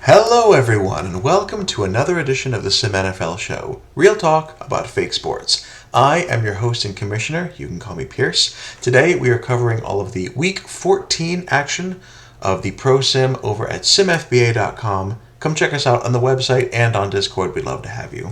Hello, everyone, and welcome to another edition of the SimNFL show. Real talk about fake sports. I am your host and commissioner. You can call me Pierce. Today, we are covering all of the Week 14 action of the Pro Sim over at SimFBA.com. Come check us out on the website and on Discord. We'd love to have you.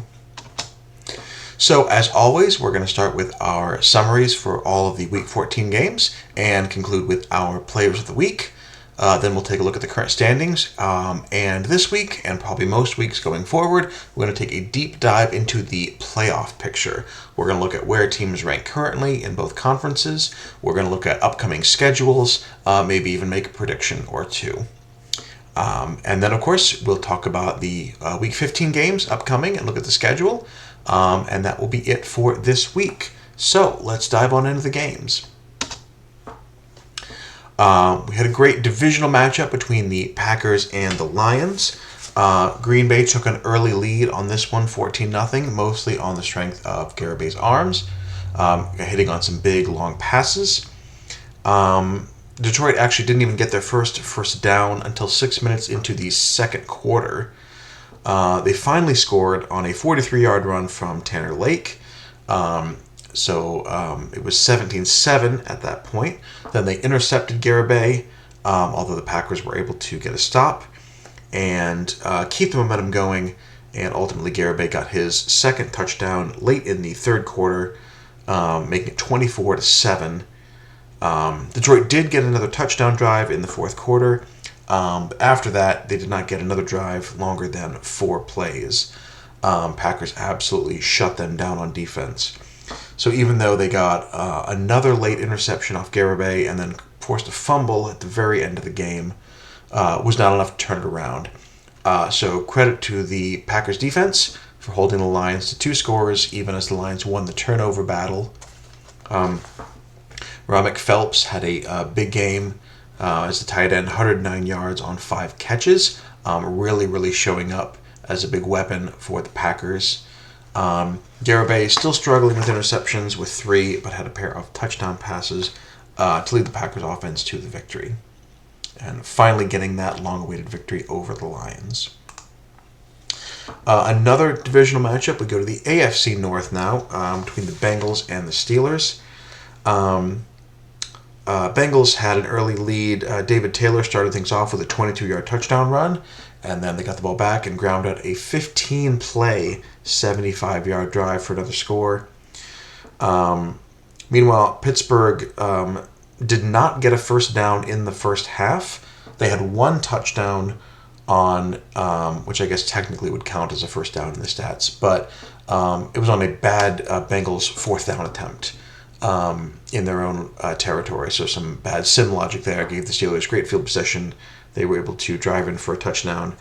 So, as always, we're going to start with our summaries for all of the Week 14 games and conclude with our players of the week. Then we'll take a look at the current standings. And this week, and probably most weeks going forward, we're going to take a deep dive into the playoff picture. We're going to look at where teams rank currently in both conferences. We're going to look at upcoming schedules, maybe even make a prediction or two. And then, of course, we'll talk about the Week 15 games upcoming and look at the schedule. And that will be it for this week. So let's dive on into the games. We had a great divisional matchup between the Packers and the Lions. Green Bay took an early lead on this one, 14-0, mostly on the strength of Garabay's arms, hitting on some big, long passes. Detroit actually didn't even get their first down until 6 minutes into the second quarter. They finally scored on a 43-yard run from Tanner Lake. So it was 17-7 at that point. Then they intercepted Garibay, although the Packers were able to get a stop and keep the momentum going. And ultimately, Garibay got his second touchdown late in the third quarter, making it 24-7. Detroit did get another touchdown drive in the fourth quarter. But after that, they did not get another drive longer than 4 plays. Packers absolutely shut them down on defense. So even though they got another late interception off Garibay and then forced a fumble at the very end of the game, was not enough to turn it around. So credit to the Packers defense for holding the Lions to 2 scores, even as the Lions won the turnover battle. Ramek Phelps had a big game as the tight end, 109 yards on 5 catches, really showing up as a big weapon for the Packers. Garibay still struggling with interceptions with 3, but had a pair of touchdown passes to lead the Packers offense to the victory. And finally getting that long-awaited victory over the Lions. Another divisional matchup, we go to the AFC North now, between the Bengals and the Steelers. Bengals had an early lead. David Taylor started things off with a 22-yard touchdown run, and then they got the ball back and ground out a 15-play, 75-yard drive for another score. Meanwhile, Pittsburgh did not get a first down in the first half. They had 1 touchdown on, which I guess technically would count as a first down in the stats, but it was on a bad Bengals 4th down attempt. In their own territory. So some bad sim logic there gave the Steelers great field possession. They were able to drive in for a touchdown.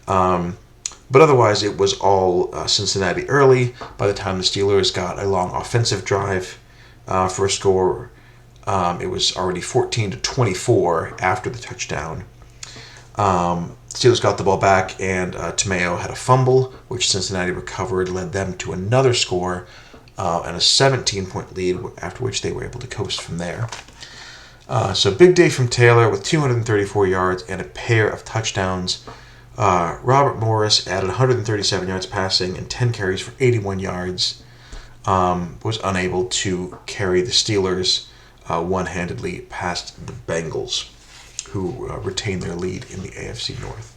But otherwise, it was all Cincinnati early. By the time the Steelers got a long offensive drive for a score, it was already 14-24 after the touchdown. Steelers got the ball back, and Tomeo had a fumble, which Cincinnati recovered, led them to another score, and a 17-point lead, after which they were able to coast from there. So big day from Taylor with 234 yards and a pair of touchdowns. Robert Morris added 137 yards passing and 10 carries for 81 yards. Was unable to carry the Steelers one-handedly past the Bengals, who retained their lead in the AFC North.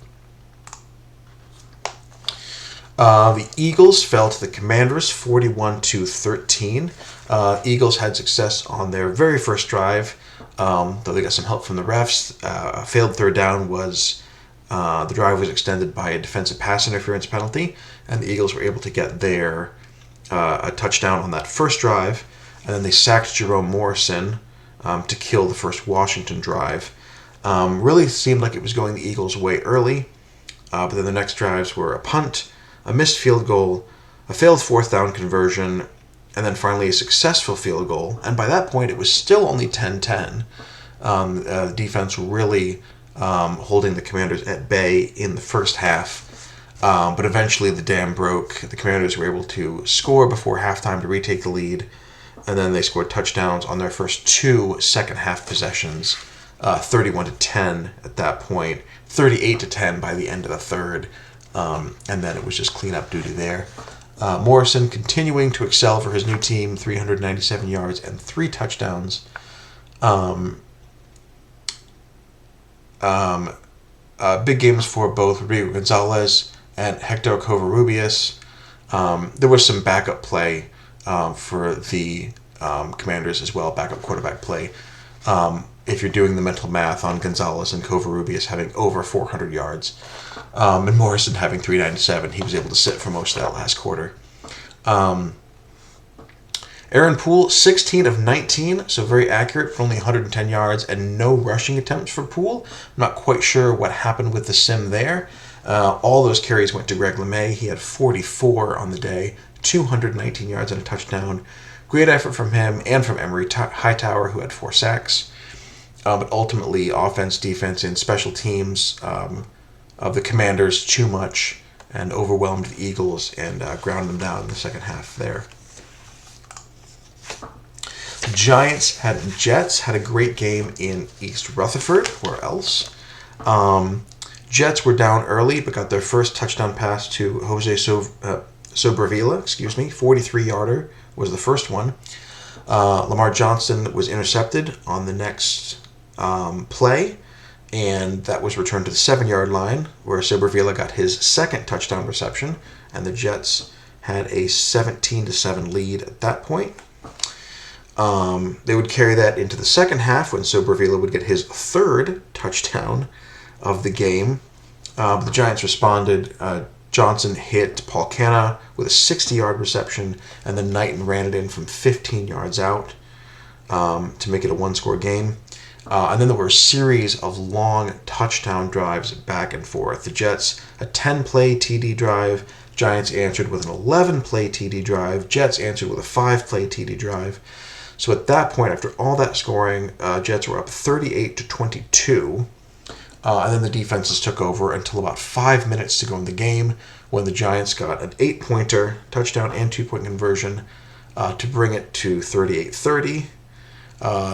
The Eagles fell to the Commanders 41-13. Eagles had success on their very first drive, though they got some help from the refs. A failed third down was the drive was extended by a defensive pass interference penalty, and the Eagles were able to get their a touchdown on that first drive, and then they sacked Jerome Morrison to kill the first Washington drive. Really seemed like it was going the Eagles' way early, but then the next drives were a punt, a missed field goal, a failed 4th down conversion, and then finally a successful field goal. And by that point, it was still only 10-10. The defense really holding the Commanders at bay in the first half. But eventually the dam broke. The Commanders were able to score before halftime to retake the lead. And then they scored touchdowns on their first 2 second-half possessions, 31-10 at that point. 38-10 by the end of the third, and then it was just cleanup duty there. Morrison continuing to excel for his new team, 397 yards and 3 touchdowns. Big games for both Rodrigo Gonzalez and Hector Covarrubias. There was some backup play for the Commanders as well, backup quarterback play. If you're doing the mental math on Gonzalez and Covarrubias having over 400 yards, and Morrison having 397, he was able to sit for most of that last quarter. Aaron Poole, 16 of 19, so very accurate for only 110 yards and no rushing attempts for Poole. I'm not quite sure what happened with the sim there. All those carries went to Greg LeMay. He had 44 on the day, 219 yards and a touchdown. Great effort from him and from Emory Hightower, who had 4 sacks. But ultimately, offense, defense, and special teams of the Commanders too much and overwhelmed the Eagles and ground them down in the second half there. The Jets had a great game in East Rutherford. Where else? Jets were down early, but got their first touchdown pass to Jose Sobrevilla, 43-yarder was the first one. Lamar Johnson was intercepted on the next play, and that was returned to the 7-yard line, where Sobrevilla got his second touchdown reception, and the Jets had a 17-7 lead at that point. They would carry that into the second half when Sobrevilla would get his third touchdown of the game. The Giants responded. Johnson hit Paul Canna with a 60-yard reception, and then Knighton ran it in from 15 yards out to make it a one-score game. And then there were a series of long touchdown drives back and forth. The Jets, a 10-play TD drive. Giants answered with an 11-play TD drive. Jets answered with a 5-play TD drive. So at that point, after all that scoring, Jets were up 38-22. And then the defenses took over until about 5 minutes to go in the game, when the Giants got an 8-pointer, touchdown and 2-point conversion to bring it to 38-30.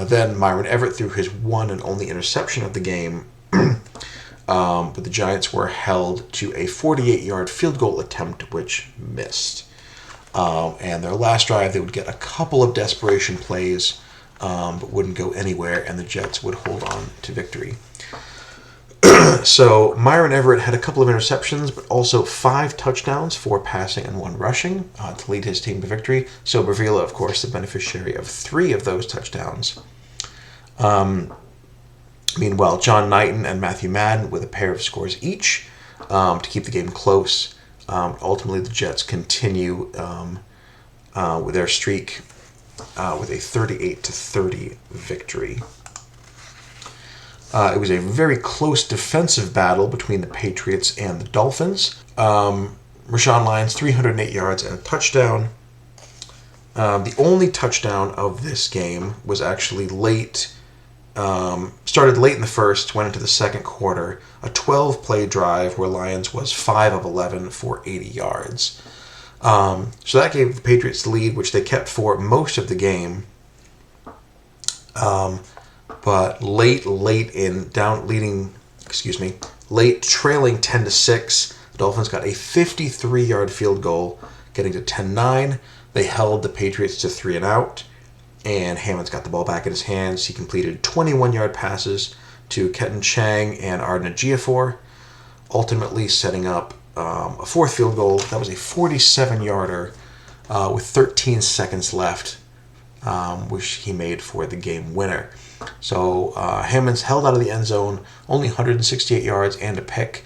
Then Myron Everett threw his one and only interception of the game, but the Giants were held to a 48-yard field goal attempt, which missed. And their last drive, they would get a couple of desperation plays, but wouldn't go anywhere, and the Jets would hold on to victory. So Myron Everett had a couple of interceptions, but also 5 touchdowns, 4 passing and 1 rushing to lead his team to victory. Sobrevilla, of course, the beneficiary of 3 of those touchdowns. Meanwhile, John Knighton and Matthew Madden with a pair of scores each to keep the game close. Ultimately, the Jets continue with their streak with a 38-30 victory. It was a very close defensive battle between the Patriots and the Dolphins. Rashawn Lyons, 308 yards and a touchdown. The only touchdown of this game was actually late. Started late in the first, went into the second quarter. A 12-play drive where Lyons was 5 of 11 for 80 yards. So that gave the Patriots the lead, which they kept for most of the game. But late trailing 10-6, the Dolphins got a 53-yard field goal, getting to 10-9. They held the Patriots to 3 and out, and Hammond's got the ball back in his hands. He completed 21-yard passes to Keaton Chang and Arden Ejiofor, ultimately setting up a 4th field goal. That was a 47-yarder with 13 seconds left, which he made for the game winner. So Hammond's held out of the end zone, only 168 yards and a pick,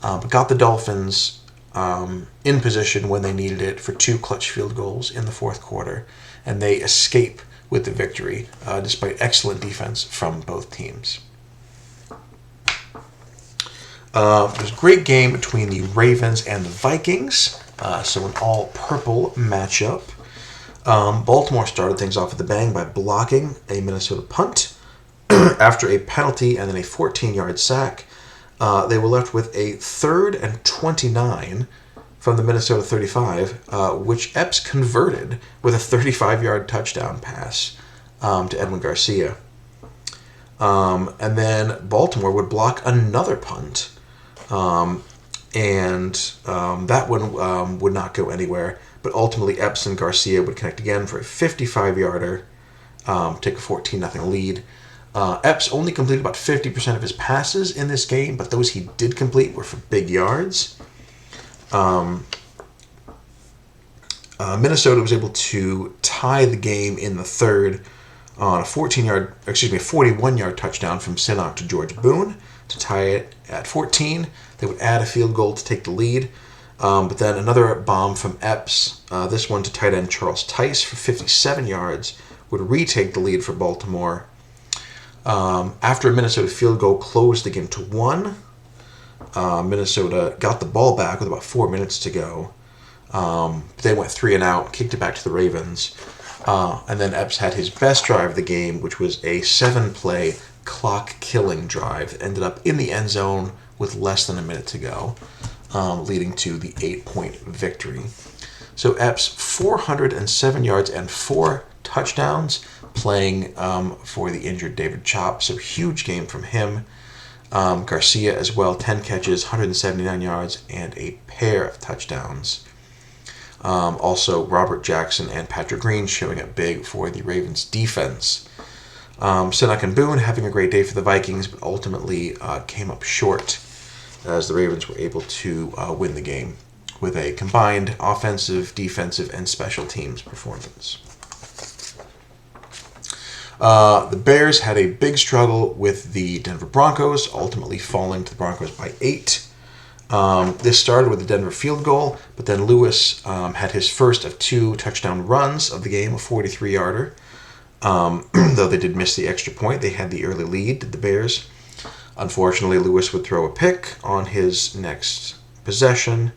but got the Dolphins in position when they needed it for 2 clutch field goals in the 4th quarter, and they escape with the victory despite excellent defense from both teams. It was a great game between the Ravens and the Vikings, so an all-purple matchup. Baltimore started things off with a bang by blocking a Minnesota punt. After a penalty and then a 14-yard sack, they were left with a 3rd and 29 from the Minnesota 35, which Epps converted with a 35-yard touchdown pass to Edwin Garcia. And then Baltimore would block another punt. That one would not go anywhere. But ultimately, Epps and Garcia would connect again for a 55-yarder, take a 14-0 lead. Epps only completed about 50% of his passes in this game, but those he did complete were for big yards. Minnesota was able to tie the game in the third on a 41-yard touchdown from Sinnock to George Boone to tie it at 14. They would add a field goal to take the lead. But then another bomb from Epps, this one to tight end Charles Tice for 57 yards, would retake the lead for Baltimore. After a Minnesota field goal closed the game to 1, Minnesota got the ball back with about 4 minutes to go. They went 3 and out, kicked it back to the Ravens. And then Epps had his best drive of the game, which was a 7-play clock-killing drive. It ended up in the end zone with less than a minute to go, leading to the 8-point victory. So Epps, 407 yards and 4 touchdowns, playing for the injured David Chopp. So huge game from him. Garcia as well, 10 catches, 179 yards, and a pair of touchdowns. Also, Robert Jackson and Patrick Green showing up big for the Ravens defense. Sinnock and Boone having a great day for the Vikings, but ultimately came up short as the Ravens were able to win the game with a combined offensive, defensive, and special teams performance. The Bears had a big struggle with the Denver Broncos, ultimately falling to the Broncos by 8. This started with a Denver field goal, but then Lewis had his first of 2 touchdown runs of the game, a 43-yarder. Though they did miss the extra point, they had the early lead, did the Bears. Unfortunately, Lewis would throw a pick on his next possession.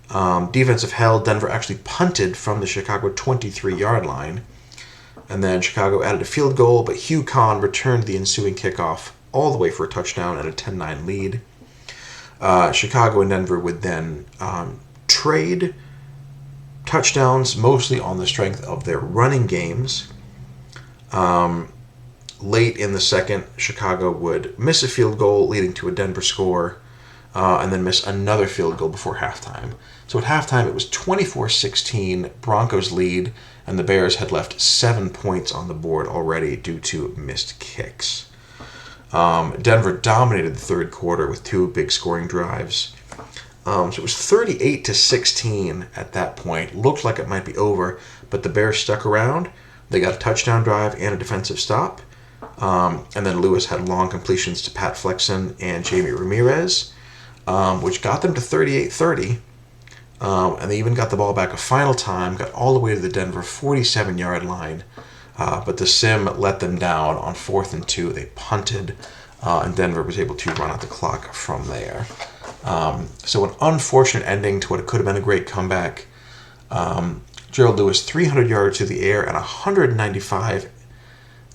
Defensive hell, Denver actually punted from the Chicago 23-yard line. And then Chicago added a field goal, but Hugh Kahn returned the ensuing kickoff all the way for a touchdown and a 10-9 lead. Chicago and Denver would then trade touchdowns, mostly on the strength of their running games. Late in the second, Chicago would miss a field goal, leading to a Denver score, and then miss another field goal before halftime. So at halftime, it was 24-16, Broncos lead, and the Bears had left 7 points on the board already due to missed kicks. Denver dominated the third quarter with 2 big scoring drives. So it was 38-16 at that point. Looked like it might be over, but the Bears stuck around. They got a touchdown drive and a defensive stop. And then Lewis had long completions to Pat Flexen and Jamie Ramirez, which got them to 38-30. And they even got the ball back a final time, got all the way to the Denver 47-yard line. But the Sim let them down on 4th and 2. They punted, and Denver was able to run out the clock from there. So an unfortunate ending to what could have been a great comeback. Gerald Lewis, 300 yards through the air and 195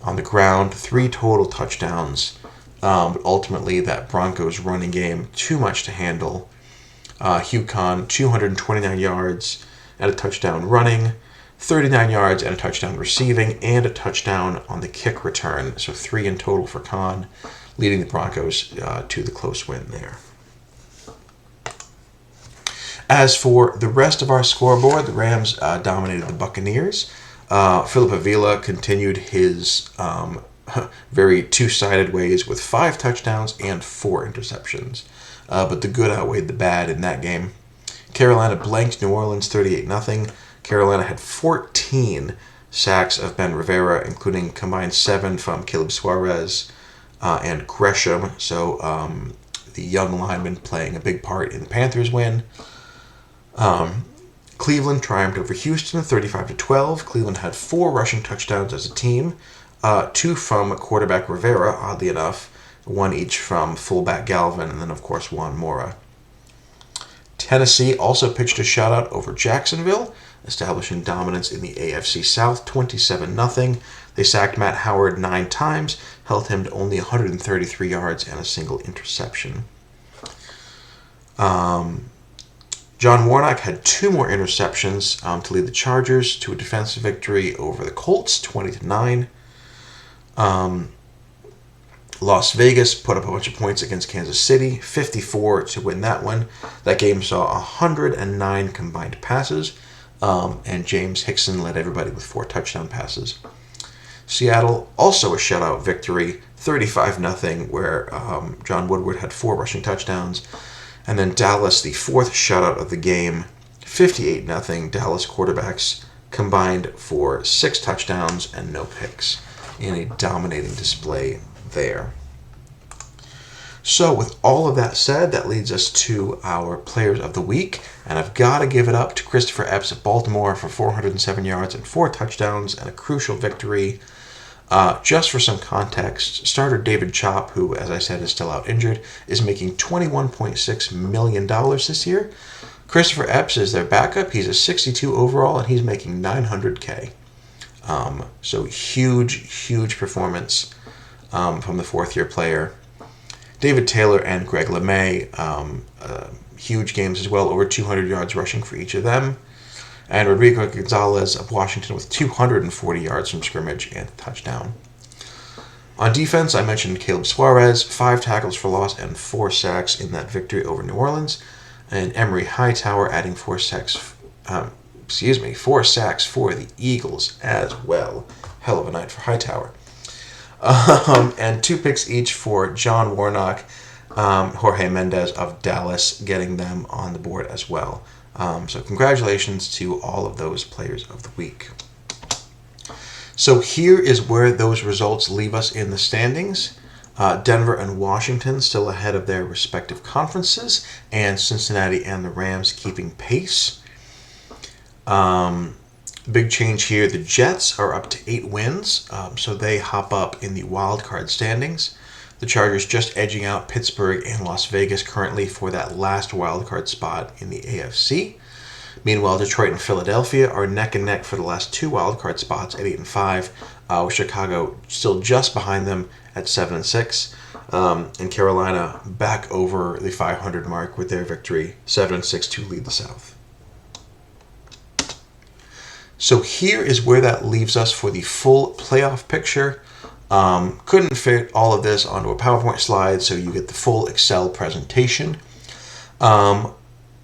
on the ground, 3 total touchdowns. But ultimately, that Broncos running game, too much to handle. Hugh Kahn, 229 yards and a touchdown running, 39 yards and a touchdown receiving, and a touchdown on the kick return. So 3 in total for Kahn, leading the Broncos to the close win there. As for the rest of our scoreboard, the Rams dominated the Buccaneers. Philip Avila continued his very two-sided ways with 5 touchdowns and 4 interceptions. But the good outweighed the bad in that game. Carolina blanked New Orleans 38-0. Carolina had 14 sacks of Ben Rivera, including combined 7 from Caleb Suarez and Gresham. So the young lineman playing a big part in the Panthers' win. Cleveland triumphed over Houston 35-12. Cleveland had 4 rushing touchdowns as a team, 2 from quarterback Rivera, oddly enough, 1 each from fullback Galvin, and then, of course, Juan Mora. Tennessee also pitched a shutout over Jacksonville, establishing dominance in the AFC South 27-0. They sacked Matt Howard 9 times, held him to only 133 yards and a single interception. John Warnock had 2 more interceptions to lead the Chargers to a defensive victory over the Colts, 20-9. Las Vegas put up a bunch of points against Kansas City, 54 to win that one. That game saw 109 combined passes, and James Hickson led everybody with 4 touchdown passes. Seattle, also a shutout victory, 35-0, where John Woodward had 4 rushing touchdowns. And then Dallas, the 4th shutout of the game, 58-0. Dallas quarterbacks combined for 6 touchdowns and no picks in a dominating display there. So with all of that said, that leads us to our players of the week. And I've got to give it up to Christopher Epps of Baltimore for 407 yards and 4 touchdowns and a crucial victory. Just for some context, starter David Chop, who, as I said, is still out injured, is making $21.6 million this year. Christopher Epps is their backup. He's a 62 overall, and he's making $900K. So huge performance from the 4th-year player. David Taylor and Greg LeMay, huge games as well, over 200 yards rushing for each of them. And Rodrigo Gonzalez of Washington with 240 yards from scrimmage and a touchdown. On defense, I mentioned Caleb Suarez, 5 tackles for loss and 4 sacks in that victory over New Orleans. And Emery Hightower adding 4 sacks for the Eagles as well. Hell of a night for Hightower. And 2 picks each for John Warnock, Jorge Mendez of Dallas, getting them on the board as well. So congratulations to all of those players of the week. So here is where those results leave us in the standings. Denver and Washington still ahead of their respective conferences, and Cincinnati and the Rams keeping pace. Big change here. The Jets are up to 8 wins, so they hop up in the wild card standings. The Chargers just edging out Pittsburgh and Las Vegas currently for that last wild card spot in the AFC. Meanwhile, Detroit and Philadelphia are neck and neck for the last 2 wild card spots at 8-5, with Chicago still just behind them at 7-6, and Carolina back over the 500 mark with their victory, 7-6 to lead the South. So here is where that leaves us for the full playoff picture. Couldn't fit all of this onto a PowerPoint slide, so you get the full Excel presentation. On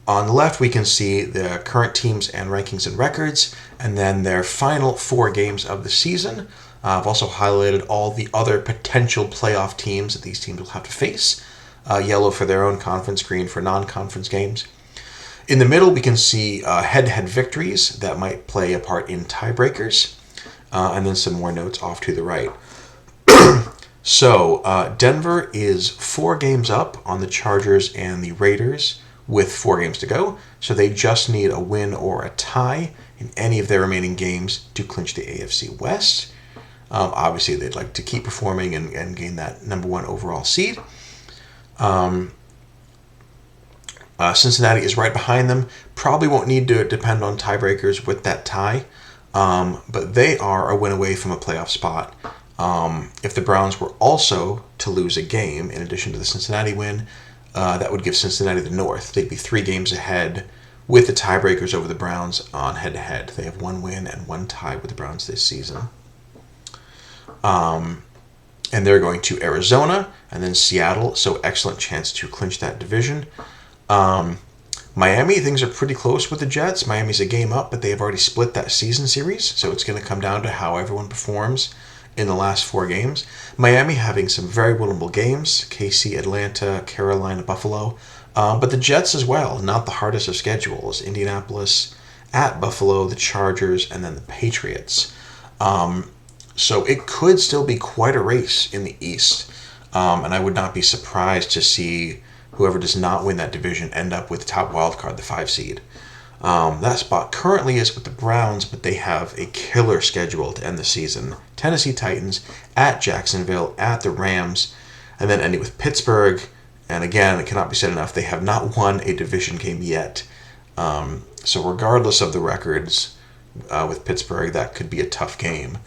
the left, we can see the current teams and rankings and records, and then their final 4 games of the season. I've also highlighted all the other potential playoff teams that these teams will have to face. Yellow for their own conference, green for non-conference games. In the middle, we can see head-to-head victories that might play a part in tiebreakers, and then some more notes off to the right. So Denver is 4 games up on the Chargers and the Raiders with 4 games to go, so they just need a win or a tie in any of their remaining games to clinch the AFC West. Obviously, they'd like to keep performing and gain that number 1 overall seed. Cincinnati is right behind them. Probably won't need to depend on tiebreakers with that tie, but they are a win away from a playoff spot. If the Browns were also to lose a game, in addition to the Cincinnati win, that would give Cincinnati the North. They'd be 3 games ahead with the tiebreakers over the Browns on head-to-head. They have 1 win and 1 tie with the Browns this season. And they're going to Arizona and then Seattle, so excellent chance to clinch that division. Miami, things are pretty close with the Jets. Miami's a game up, but they have already split that season series, so it's going to come down to how everyone performs in the last 4 games. Miami having some very winnable games, KC, Atlanta, Carolina, Buffalo, but the Jets as well, not the hardest of schedules. Indianapolis, at Buffalo, the Chargers, and then the Patriots. So it could still be quite a race in the East, and I would not be surprised to see whoever does not win that division end up with the top wild card, the 5 seed. That spot currently is with the Browns, but they have a killer schedule to end the season. Tennessee Titans, at Jacksonville, at the Rams, and then ending with Pittsburgh. And again, it cannot be said enough, they have not won a division game yet. So regardless of the records with Pittsburgh, that could be a tough game.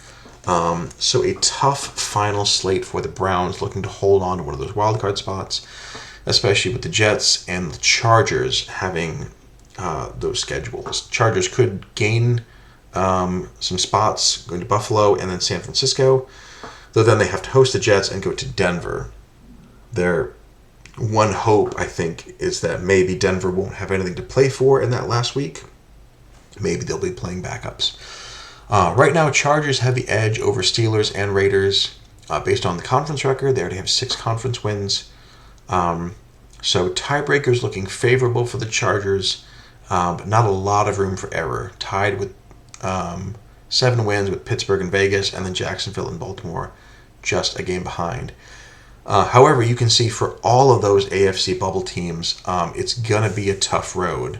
So a tough final slate for the Browns, looking to hold on to one of those wildcard spots, especially with the Jets and the Chargers having those schedules. Chargers could gain some spots going to Buffalo and then San Francisco. Though then they have to host the Jets and go to Denver. Their one hope, I think, is that maybe Denver won't have anything to play for in that last week. Maybe they'll be playing backups. Right now, Chargers have the edge over Steelers and Raiders. Based on the conference record, they already have 6 conference wins. So tiebreakers looking favorable for the Chargers, but not a lot of room for error. Tied with 7 wins with Pittsburgh and Vegas, and then Jacksonville and Baltimore just a game behind. However, you can see for all of those AFC bubble teams, it's going to be a tough road.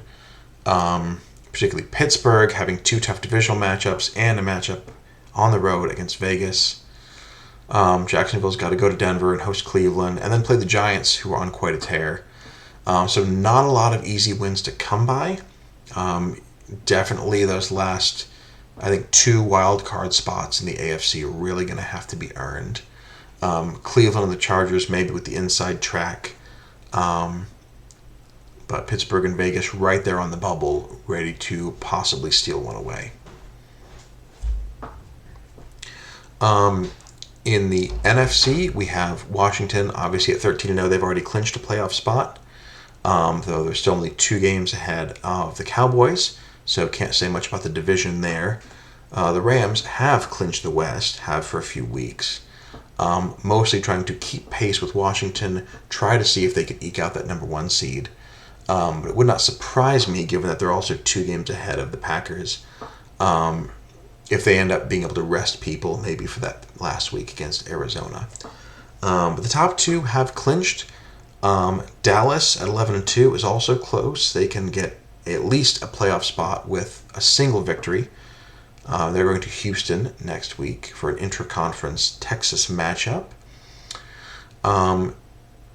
Particularly Pittsburgh having 2 tough divisional matchups and a matchup on the road against Vegas. Jacksonville's got to go to Denver and host Cleveland, and then play the Giants, who are on quite a tear. So not a lot of easy wins to come by. Definitely those last, I think, 2 wild card spots in the AFC are really going to have to be earned. Cleveland and the Chargers maybe with the inside track. But Pittsburgh and Vegas right there on the bubble, ready to possibly steal one away. In the NFC, we have Washington, obviously at 13-0. They've already clinched a playoff spot, though there's still only 2 games ahead of the Cowboys, so can't say much about the division there. The Rams have clinched the West, have for a few weeks, mostly trying to keep pace with Washington, try to see if they could eke out that number 1 seed. But it would not surprise me, given that they're also 2 games ahead of the Packers, if they end up being able to rest people, maybe for that last week against Arizona. But the top 2 have clinched. Dallas at 11-2 is also close. They can get at least a playoff spot with a single victory. They're going to Houston next week for an intra-conference Texas matchup.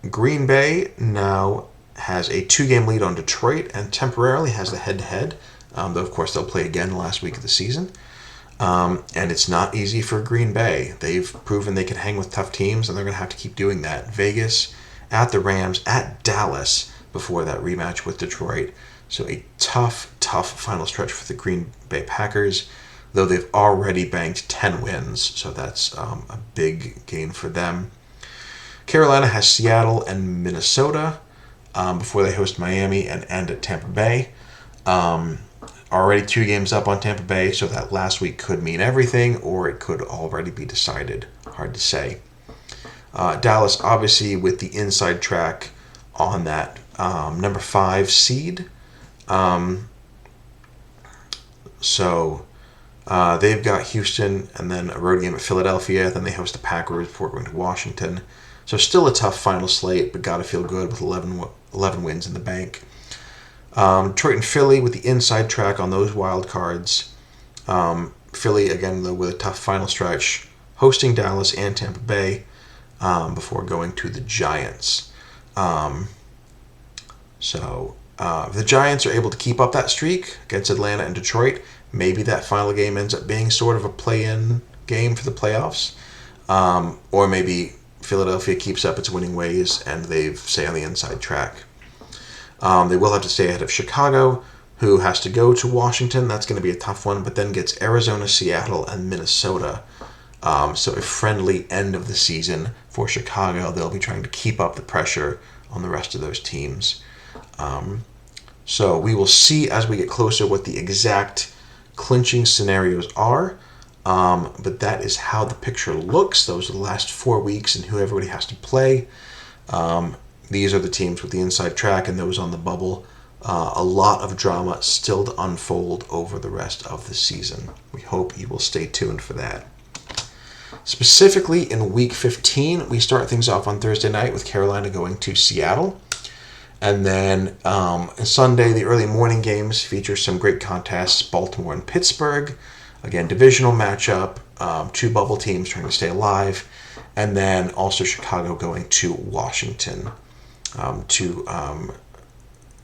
Green Bay now has a 2-game lead on Detroit and temporarily has the head-to-head, though of course they'll play again the last week of the season. And it's not easy for Green Bay. They've proven they can hang with tough teams, and they're going to have to keep doing that. Vegas, at the Rams, at Dallas before that rematch with Detroit. So a tough final stretch for the Green Bay Packers, though they've already banked 10 wins, so that's a big gain for them. Carolina has Seattle and Minnesota before they host Miami and end at Tampa Bay. Already 2 games up on Tampa Bay, so that last week could mean everything, or it could already be decided. Hard to say. Dallas, obviously, with the inside track on that number 5 seed. So they've got Houston and then a road game at Philadelphia. Then they host the Packers before going to Washington. So still a tough final slate, but got to feel good with 11 wins in the bank. Detroit and Philly with the inside track on those wild cards. Philly, again, though, with a tough final stretch, hosting Dallas and Tampa Bay before going to the Giants. So the Giants are able to keep up that streak against Atlanta and Detroit. Maybe that final game ends up being sort of a play-in game for the playoffs. Or maybe Philadelphia keeps up its winning ways and they stay on the inside track. They will have to stay ahead of Chicago, who has to go to Washington. That's going to be a tough one, but then gets Arizona, Seattle, and Minnesota. So a friendly end of the season for Chicago. They'll be trying to keep up the pressure on the rest of those teams. So we will see as we get closer what the exact clinching scenarios are. But that is how the picture looks. Those are the last 4 weeks and who everybody has to play. These are the teams with the inside track and those on the bubble. A lot of drama still to unfold over the rest of the season. We hope you will stay tuned for that. Specifically in Week 15, we start things off on Thursday night with Carolina going to Seattle. And then Sunday, the early morning games feature some great contests, Baltimore and Pittsburgh. Again, divisional matchup, 2 bubble teams trying to stay alive. And then also Chicago going to Washington. 2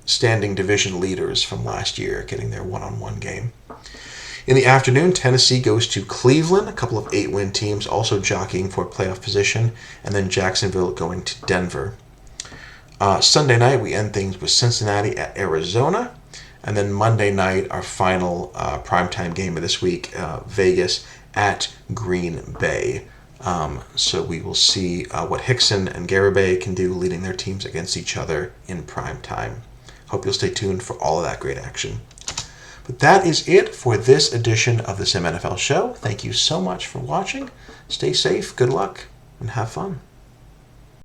standing division leaders from last year getting their one-on-one game. In the afternoon, Tennessee goes to Cleveland, a couple of 8-win teams also jockeying for playoff position, and then Jacksonville going to Denver. Sunday night, we end things with Cincinnati at Arizona, and then Monday night, our final primetime game of this week, Vegas at Green Bay. So we will see what Hickson and Garibay can do leading their teams against each other in prime time. Hope you'll stay tuned for all of that great action. But that is it for this edition of the SimNFL show. Thank you so much for watching. Stay safe, good luck, and have fun.